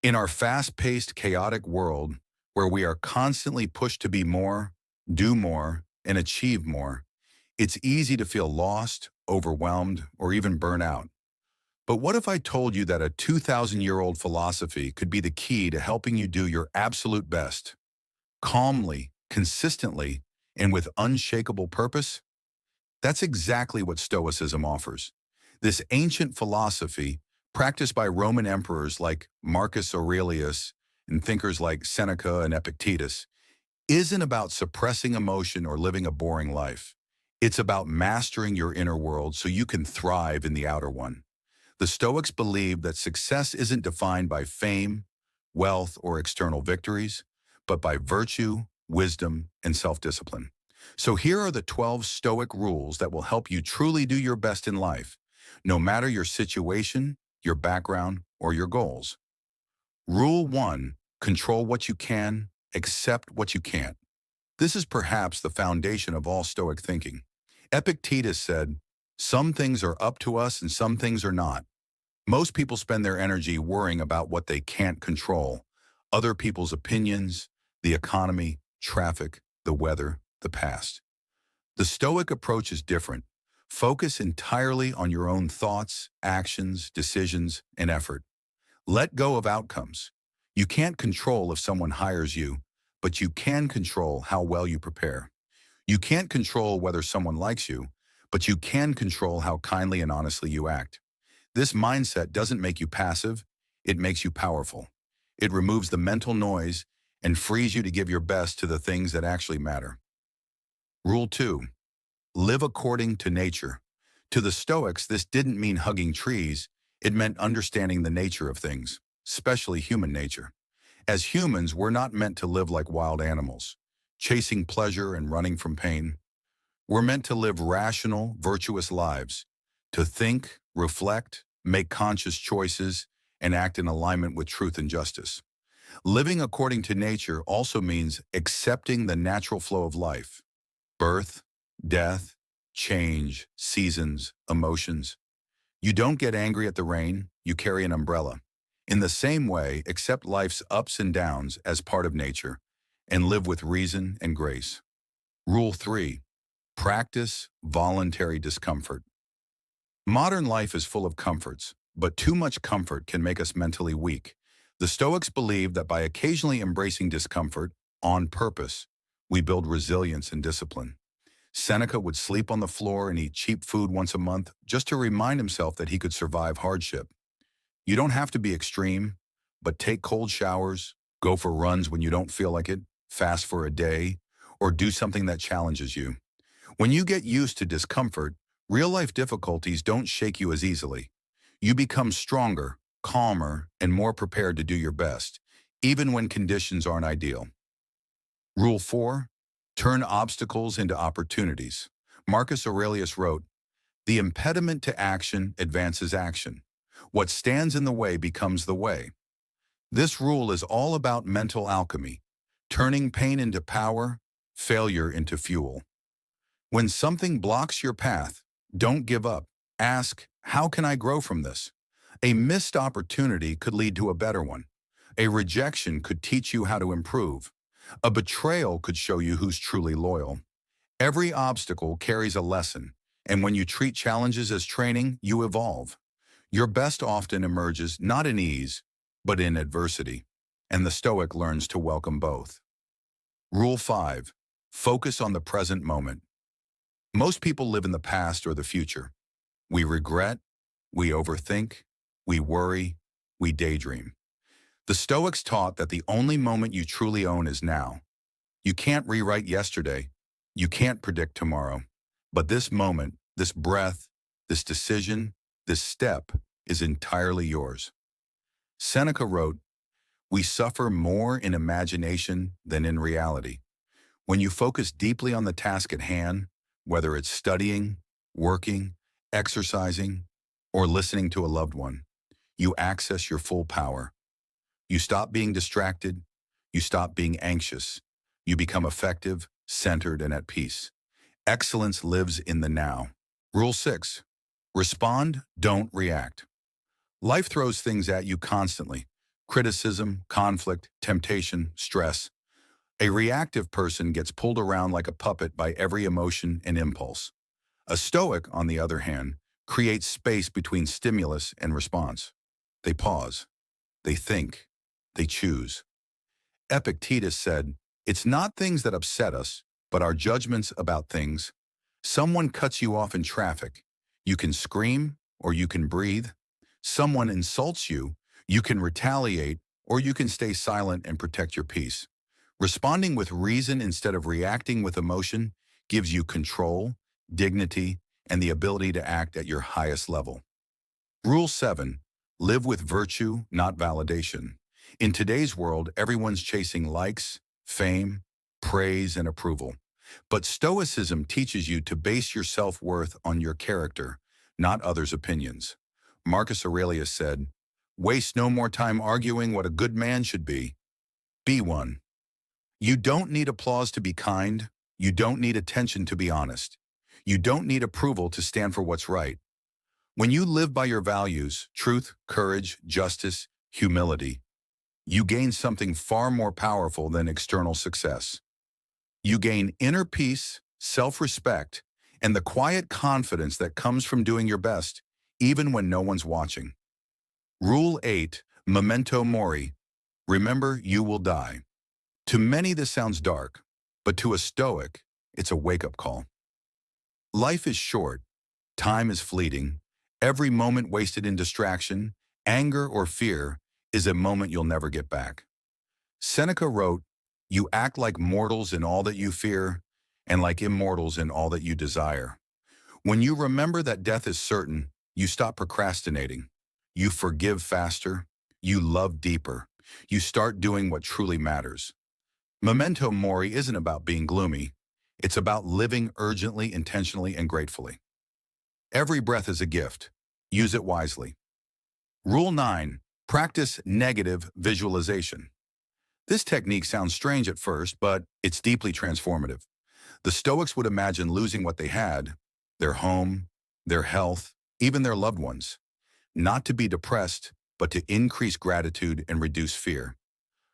In our fast-paced, chaotic world, where we are constantly pushed to be more, do more, and achieve more, it's easy to feel lost, overwhelmed, or even burn out. But what if I told you that a 2,000-year-old philosophy could be the key to helping you do your absolute best, calmly, consistently, and with unshakable purpose? That's exactly what Stoicism offers. This ancient philosophy, practiced by Roman emperors like Marcus Aurelius and thinkers like Seneca and Epictetus, isn't about suppressing emotion or living a boring life. It's about mastering your inner world so you can thrive in the outer one. The Stoics believed that success isn't defined by fame, wealth, or external victories, but by virtue, wisdom, and self-discipline. So here are the 12 Stoic rules that will help you truly do your best in life, no matter your situation, your background, or your goals. Rule 1, control what you can, accept what you can't. This is perhaps the foundation of all Stoic thinking. Epictetus said, "Some things are up to us and some things are not." Most people spend their energy worrying about what they can't control, other people's opinions, the economy, traffic, the weather, the past. The Stoic approach is different. Focus entirely on your own thoughts, actions, decisions, and effort. Let go of outcomes. You can't control if someone hires you, but you can control how well you prepare. You can't control whether someone likes you, but you can control how kindly and honestly you act. This mindset doesn't make you passive, it makes you powerful. It removes the mental noise and frees you to give your best to the things that actually matter. Rule 2, live according to nature. To the Stoics, this didn't mean hugging trees, it meant understanding the nature of things, especially human nature. As humans, we're not meant to live like wild animals, chasing pleasure and running from pain. We're meant to live rational, virtuous lives, to think, reflect, make conscious choices, and act in alignment with truth and justice. Living according to nature also means accepting the natural flow of life: birth, death, change, seasons, emotions. You don't get angry at the rain, you carry an umbrella. In the same way, accept life's ups and downs as part of nature and live with reason and grace. Rule 3, practice voluntary discomfort. Modern life is full of comforts, but too much comfort can make us mentally weak. The Stoics believe that by occasionally embracing discomfort on purpose, we build resilience and discipline. Seneca would sleep on the floor and eat cheap food once a month just to remind himself that he could survive hardship. You don't have to be extreme, but take cold showers, go for runs when you don't feel like it, fast for a day, or do something that challenges you. When you get used to discomfort, real-life difficulties don't shake you as easily. You become stronger, calmer, and more prepared to do your best, even when conditions aren't ideal. Rule 4, turn obstacles into opportunities. Marcus Aurelius wrote, "The impediment to action advances action. What stands in the way becomes the way." This rule is all about mental alchemy, turning pain into power, failure into fuel. When something blocks your path, don't give up. Ask, how can I grow from this? A missed opportunity could lead to a better one. A rejection could teach you how to improve. A betrayal could show you who's truly loyal. Every obstacle carries a lesson, and when you treat challenges as training, you evolve. Your best often emerges not in ease, but in adversity, and the Stoic learns to welcome both. Rule 5, focus on the present moment. Most people live in the past or the future. We regret, we overthink, we worry, we daydream. The Stoics taught that the only moment you truly own is now. You can't rewrite yesterday, you can't predict tomorrow, but this moment, this breath, this decision, this step is entirely yours. Seneca wrote, "We suffer more in imagination than in reality." When you focus deeply on the task at hand, whether it's studying, working, exercising, or listening to a loved one, you access your full power. You stop being distracted, you stop being anxious, you become effective, centered, and at peace. Excellence lives in the now. Rule 6, respond, don't react. Life throws things at you constantly. criticism, conflict, temptation, stress. A reactive person gets pulled around like a puppet by every emotion and impulse. A Stoic, on the other hand, creates space between stimulus and response. They pause, they think, they choose. Epictetus said, "It's not things that upset us, but our judgments about things. Someone cuts you off in traffic. You can scream or you can breathe. Someone insults you. You can retaliate or you can stay silent and protect your peace. Responding with reason instead of reacting with emotion gives you control, dignity, and the ability to act at your highest level." Rule 7. Live with virtue, not validation. In today's world, everyone's chasing likes, fame, praise, and approval. But Stoicism teaches you to base your self-worth on your character, not others' opinions. Marcus Aurelius said, "Waste no more time arguing what a good man should be. Be one." You don't need applause to be kind. You don't need attention to be honest. You don't need approval to stand for what's right. When you live by your values, truth, courage, justice, humility, you gain something far more powerful than external success. You gain inner peace, self-respect, and the quiet confidence that comes from doing your best, even when no one's watching. Rule 8, memento mori. Remember, you will die. To many, this sounds dark, but to a Stoic, it's a wake-up call. Life is short. Time is fleeting. Every moment wasted in distraction, anger, or fear is a moment you'll never get back. Seneca wrote, "You act like mortals in all that you fear, and like immortals in all that you desire." When you remember that death is certain, you stop procrastinating. You forgive faster. You love deeper. You start doing what truly matters. Memento mori isn't about being gloomy. It's about living urgently, intentionally, and gratefully. Every breath is a gift. Use it wisely. Rule 9. Practice negative visualization. This technique sounds strange at first, but it's deeply transformative. The Stoics would imagine losing what they had, their home, their health, even their loved ones. Not to be depressed, but to increase gratitude and reduce fear.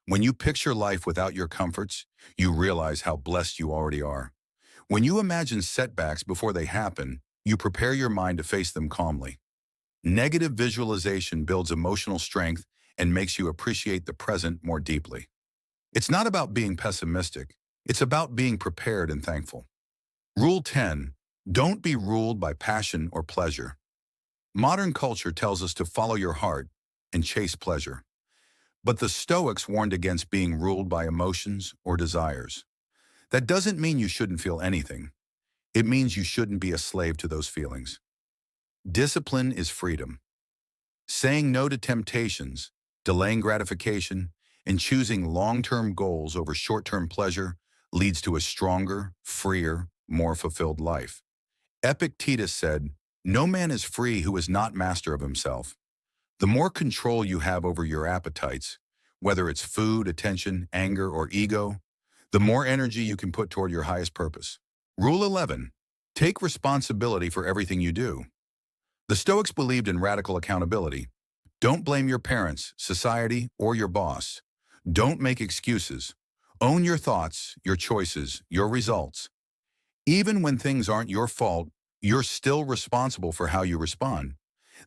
When you picture life without your comforts, you realize how blessed you already are. When you imagine setbacks before they happen, you prepare your mind to face them calmly. Negative visualization builds emotional strength and makes you appreciate the present more deeply. It's not about being pessimistic. It's about being prepared and thankful. Rule 10. Don't be ruled by passion or pleasure. Modern culture tells us to follow your heart and chase pleasure. But the Stoics warned against being ruled by emotions or desires. That doesn't mean you shouldn't feel anything. It means you shouldn't be a slave to those feelings. Discipline is freedom. Saying no to temptations, delaying gratification, and choosing long-term goals over short-term pleasure leads to a stronger, freer, more fulfilled life. Epictetus said, "No man is free who is not master of himself." The more control you have over your appetites, whether it's food, attention, anger, or ego, the more energy you can put toward your highest purpose. Rule 11. Take responsibility for everything you do. The Stoics believed in radical accountability. Don't blame your parents, society, or your boss. Don't make excuses. Own your thoughts, your choices, your results. Even when things aren't your fault, you're still responsible for how you respond.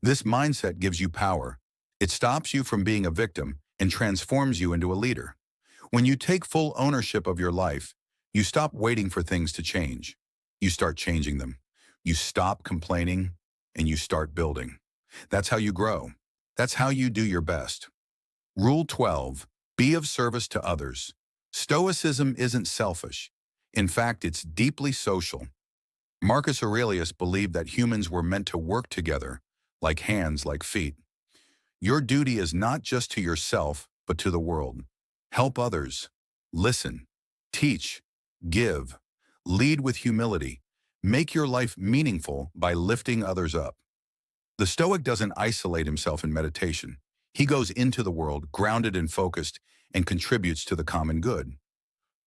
This mindset gives you power. It stops you from being a victim and transforms you into a leader. When you take full ownership of your life, you stop waiting for things to change. You start changing them. You stop complaining and you start building. That's how you grow. That's how you do your best. Rule 12. Be of service to others. Stoicism isn't selfish. In fact, it's deeply social. Marcus Aurelius believed that humans were meant to work together, like hands, like feet. Your duty is not just to yourself, but to the world. Help others. Listen. Teach. Give. Lead with humility. Make your life meaningful by lifting others up. The Stoic doesn't isolate himself in meditation. He goes into the world, grounded and focused, and contributes to the common good.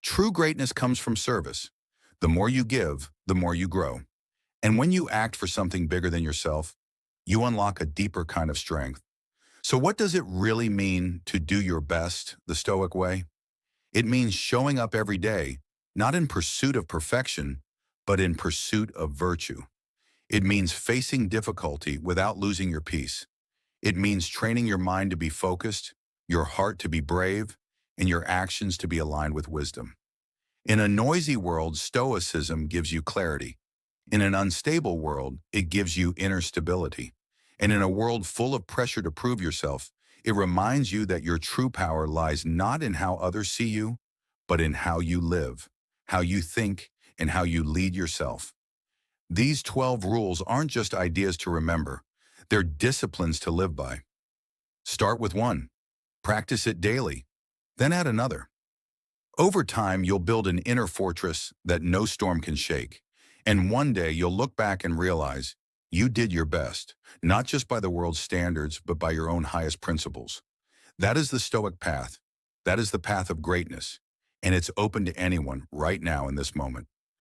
True greatness comes from service. The more you give, the more you grow. And when you act for something bigger than yourself, you unlock a deeper kind of strength. So what does it really mean to do your best the Stoic way? It means showing up every day, not in pursuit of perfection, but in pursuit of virtue. It means facing difficulty without losing your peace. It means training your mind to be focused, your heart to be brave, and your actions to be aligned with wisdom. In a noisy world, Stoicism gives you clarity. In an unstable world, it gives you inner stability. And in a world full of pressure to prove yourself, it reminds you that your true power lies not in how others see you, but in how you live, how you think, and how you lead yourself. These 12 rules aren't just ideas to remember. They're disciplines to live by. Start with one. Practice it daily. Then add another. Over time, you'll build an inner fortress that no storm can shake. And one day, you'll look back and realize you did your best, not just by the world's standards, but by your own highest principles. That is the Stoic path. That is the path of greatness. And it's open to anyone right now in this moment.